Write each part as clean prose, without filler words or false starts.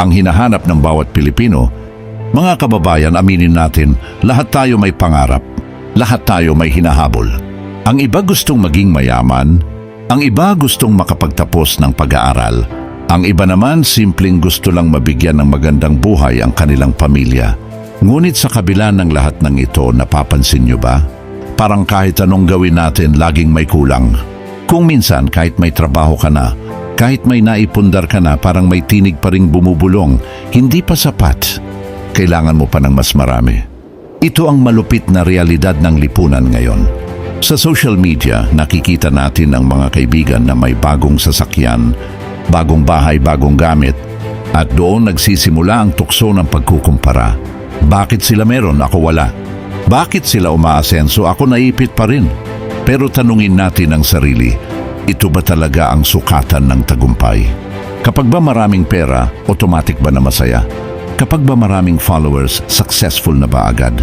ang hinahanap ng bawat Pilipino. Mga kababayan, aminin natin, lahat tayo may pangarap. Lahat tayo may hinahabol. Ang iba gustong maging mayaman, ang iba gustong makapagtapos ng pag-aaral, ang iba naman simpleng gusto lang mabigyan ng magandang buhay ang kanilang pamilya. Ngunit sa kabila ng lahat ng ito, napapansin nyo ba? Parang kahit anong gawin natin, laging may kulang. Kung minsan kahit may trabaho ka na, kahit may naipundar ka na, parang may tinig pa ring bumubulong, hindi pa sapat. Kailangan mo pa ng mas marami. Ito ang malupit na realidad ng lipunan ngayon. Sa social media, nakikita natin ang mga kaibigan na may bagong sasakyan, bagong bahay, bagong gamit, at doon nagsisimula ang tukso ng pagkukumpara. Bakit sila meron, ako wala? Bakit sila umaasenso, ako naipit pa rin? Pero tanungin natin ang sarili, ito ba talaga ang sukatan ng tagumpay? Kapag ba maraming pera, automatic ba na masaya? Kapag ba maraming followers, successful na ba agad?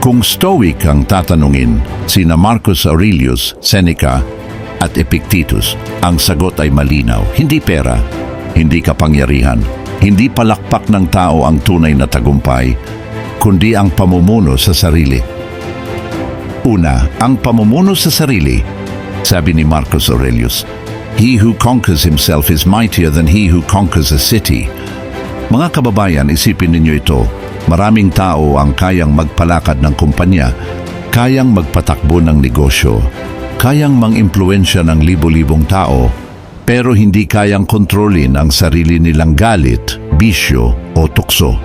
Kung Stoic ang tatanungin, sina Marcus Aurelius, Seneca, at Epictetus, ang sagot ay malinaw. Hindi pera, hindi kapangyarihan, hindi palakpak ng tao ang tunay na tagumpay, kundi ang pamumuno sa sarili. Una, ang pamumuno sa sarili. Sabi ni Marcus Aurelius, "He who conquers himself is mightier than he who conquers a city." Mga kababayan, isipin ninyo ito. Maraming tao ang kayang magpalakad ng kumpanya, kayang magpatakbo ng negosyo, kayang mang-impluwensya ng libo-libong tao, pero hindi kayang kontrolin ang sarili nilang galit, bisyo o tukso.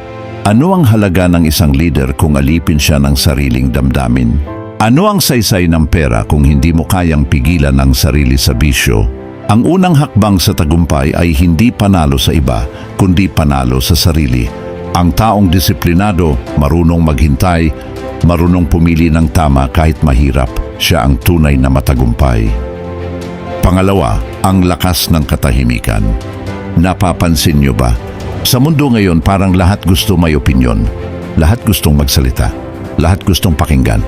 Ano ang halaga ng isang leader kung alipin siya ng sariling damdamin? Ano ang saysay ng pera kung hindi mo kayang pigilan ang sarili sa bisyo? Ang unang hakbang sa tagumpay ay hindi panalo sa iba, kundi panalo sa sarili. Ang taong disiplinado, marunong maghintay, marunong pumili ng tama kahit mahirap, siya ang tunay na matagumpay. Pangalawa, ang lakas ng katahimikan. Napapansin nyo ba? Sa mundo ngayon, parang lahat gusto may opinyon, lahat gustong magsalita, lahat gustong pakinggan.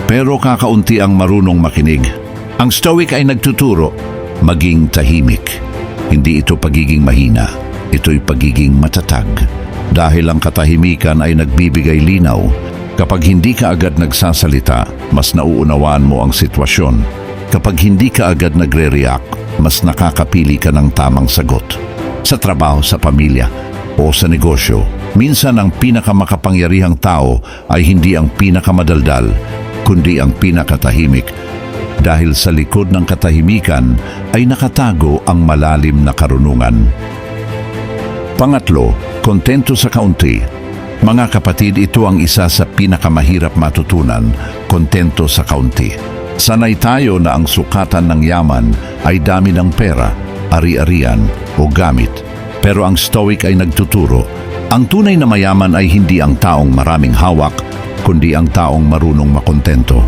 Pero kakaunti ang marunong makinig. Ang Stoic ay nagtuturo, maging tahimik. Hindi ito pagiging mahina, ito'y pagiging matatag. Dahil ang katahimikan ay nagbibigay linaw. Kapag hindi ka agad nagsasalita, mas nauunawaan mo ang sitwasyon. Kapag hindi ka agad nagre-react, mas nakakapili ka ng tamang sagot. Sa trabaho, sa pamilya, o sa negosyo, minsan ang pinakamakapangyarihang tao ay hindi ang pinakamadaldal, kundi ang pinakatahimik. Dahil sa likod ng katahimikan ay nakatago ang malalim na karunungan. Pangatlo, kontento sa kaunti. Mga kapatid, ito ang isa sa pinakamahirap matutunan, kontento sa kaunti. Sanay tayo na ang sukatan ng yaman ay dami ng pera, ari-arian o gamit. Pero ang Stoic ay nagtuturo, ang tunay na mayaman ay hindi ang taong maraming hawak, kundi ang taong marunong makontento.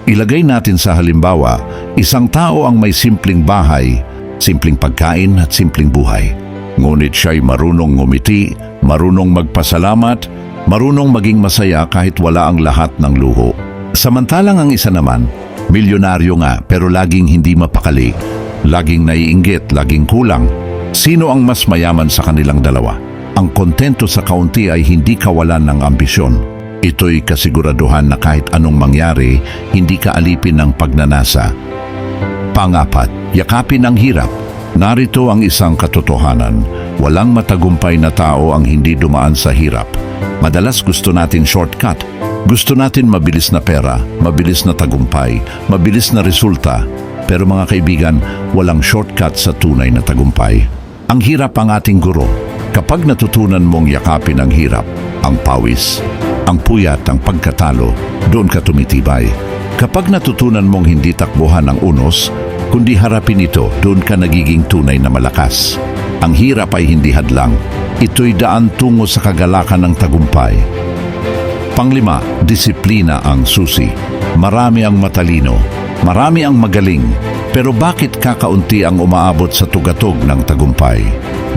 Ilagay natin sa halimbawa, isang tao ang may simpleng bahay, simpleng pagkain at simpleng buhay. Ngunit siya'y marunong ngumiti, marunong magpasalamat, marunong maging masaya kahit wala ang lahat ng luho. Samantalang ang isa naman, milyonaryo nga pero laging hindi mapakali, laging naiinggit, laging kulang. Sino ang mas mayaman sa kanilang dalawa? Ang kontento sa kaunti ay hindi kawalan ng ambisyon. Ito'y kasiguraduhan na kahit anong mangyari, hindi ka alipin ng pagnanasa. Pangapat, yakapin ang hirap. Narito ang isang katotohanan, walang matagumpay na tao ang hindi dumaan sa hirap. Madalas gusto natin shortcut, gusto natin mabilis na pera, mabilis na tagumpay, mabilis na resulta. Pero mga kaibigan, walang shortcut sa tunay na tagumpay. Ang hirap ang ating guro. Kapag natutunan mong yakapin ang hirap, ang pawis, ang puyat, ang pagkatalo, doon ka tumitibay. Kapag natutunan mong hindi takbuhan ang unos, kundi harapin ito, doon ka nagiging tunay na malakas. Ang hirap ay hindi hadlang. Ito'y daan tungo sa kagalakan ng tagumpay. Panglima, disiplina ang susi. Marami ang matalino, marami ang magaling, pero bakit kakaunti ang umaabot sa tugatog ng tagumpay?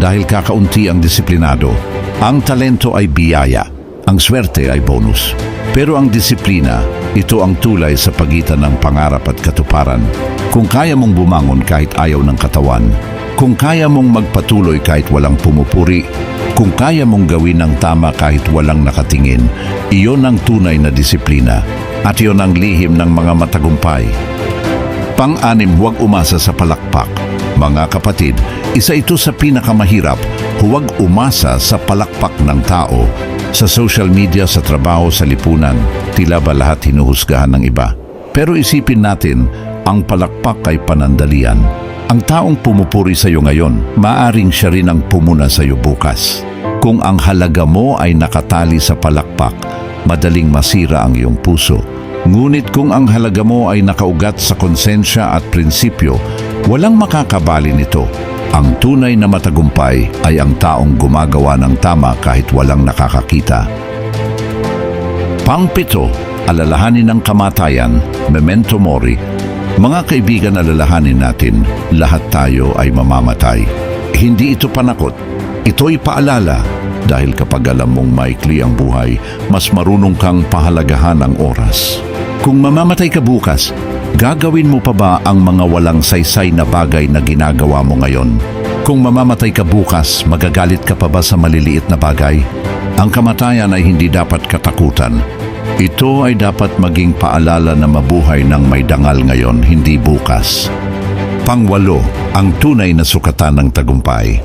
Dahil kakaunti ang disiplinado. Ang talento ay biyaya, ang swerte ay bonus. Pero ang disiplina, ito ang tulay sa pagitan ng pangarap at katuparan. Kung kaya mong bumangon kahit ayaw ng katawan, kung kaya mong magpatuloy kahit walang pumupuri, Kung kaya mong gawin ang tama kahit walang nakatingin, iyon ang tunay na disiplina at iyon ang lihim ng mga matagumpay. Pang-anim, huwag umasa sa palakpak. Mga kapatid, isa ito sa pinakamahirap, huwag umasa sa palakpak ng tao. Sa social media, sa trabaho, sa lipunan, tila ba lahat hinuhusgahan ng iba? Pero isipin natin, ang palakpak ay panandalian. Ang taong pumupuri sa iyo ngayon, maaring siya rin ang pumuna sa iyo bukas. Kung ang halaga mo ay nakatali sa palakpak, madaling masira ang iyong puso. Ngunit kung ang halaga mo ay nakaugat sa konsensya at prinsipyo, walang makakabali nito. Ang tunay na matagumpay ay ang taong gumagawa ng tama kahit walang nakakakita. Pang-pito, alalahanin ng kamatayan, memento mori. Mga kaibigan, alalahanin natin, lahat tayo ay mamamatay. Hindi ito panakot, ito'y paalala. Dahil kapag alam mong maikli ang buhay, mas marunong kang pahalagahan ang oras. Kung mamamatay ka bukas, gagawin mo pa ba ang mga walang saysay na bagay na ginagawa mo ngayon? Kung mamamatay ka bukas, magagalit ka pa ba sa maliliit na bagay? Ang kamatayan ay hindi dapat katakutan. Ito ay dapat maging paalala na mabuhay ng may dangal ngayon, hindi bukas. Pang-walo, ang tunay na sukatan ng tagumpay.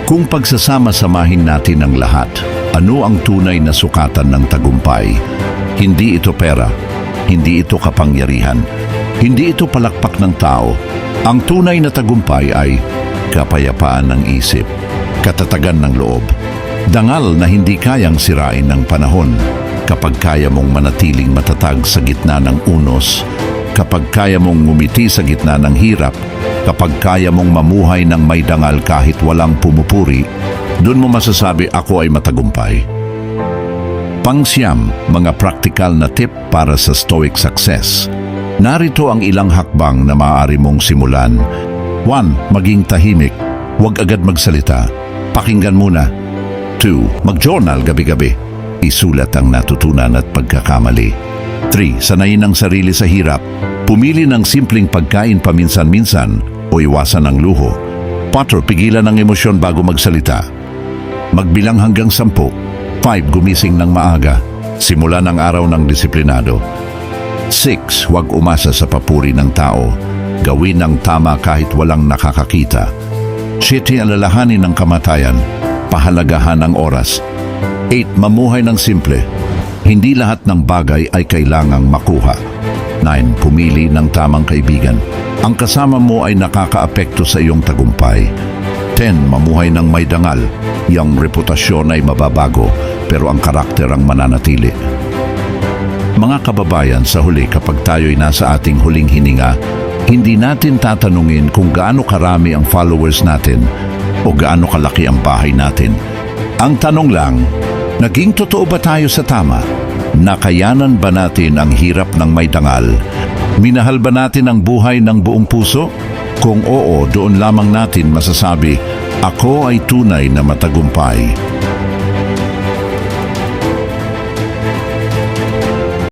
Kung pagsasama-samahin natin ang lahat, ano ang tunay na sukatan ng tagumpay? Hindi ito pera, hindi ito kapangyarihan, hindi ito palakpak ng tao. Ang tunay na tagumpay ay kapayapaan ng isip, katatagan ng loob, dangal na hindi kayang sirain ng panahon. Kapag kaya mong manatiling matatag sa gitna ng unos, kapag kaya mong ngumiti sa gitna ng hirap, kapag kaya mong mamuhay ng may dangal kahit walang pumupuri, doon mo masasabi, ako ay matagumpay. Pang-siyam, mga praktikal na tip para sa stoic success. Narito ang ilang hakbang na maaari mong simulan. 1. Maging tahimik. Huwag agad magsalita. Pakinggan muna. 2. Mag-journal gabi-gabi. Isulat ang natutunan at pagkakamali. 3. Sanayin ang sarili sa hirap. Pumili ng simpleng pagkain paminsan-minsan o iwasan ang luho. 4. Pigilan ang emosyon bago magsalita. Magbilang hanggang 10. 5. Gumising ng maaga. Simulan ang araw ng disiplinado. 6. Huwag umasa sa papuri ng tao. Gawin ang tama kahit walang nakakakita. 7. Alalahanin ang kamatayan. Pahalagahan ang oras. 8. Mamuhay ng simple. Hindi lahat ng bagay ay kailangang makuha. 9. Pumili ng tamang kaibigan. Ang kasama mo ay nakakaapekto sa iyong tagumpay. 10. Mamuhay ng may dangal. Iyong reputasyon ay mababago, pero ang karakter ang mananatili. Mga kababayan, sa huli kapag tayo'y nasa ating huling hininga, hindi natin tatanungin kung gaano karami ang followers natin o gaano kalaki ang bahay natin. Ang tanong lang, naging totoo ba tayo sa tama? Nakayanan ba natin ang hirap ng may dangal? Minahal ba natin ang buhay ng buong puso? Kung oo, doon lamang natin masasabi, ako ay tunay na matagumpay.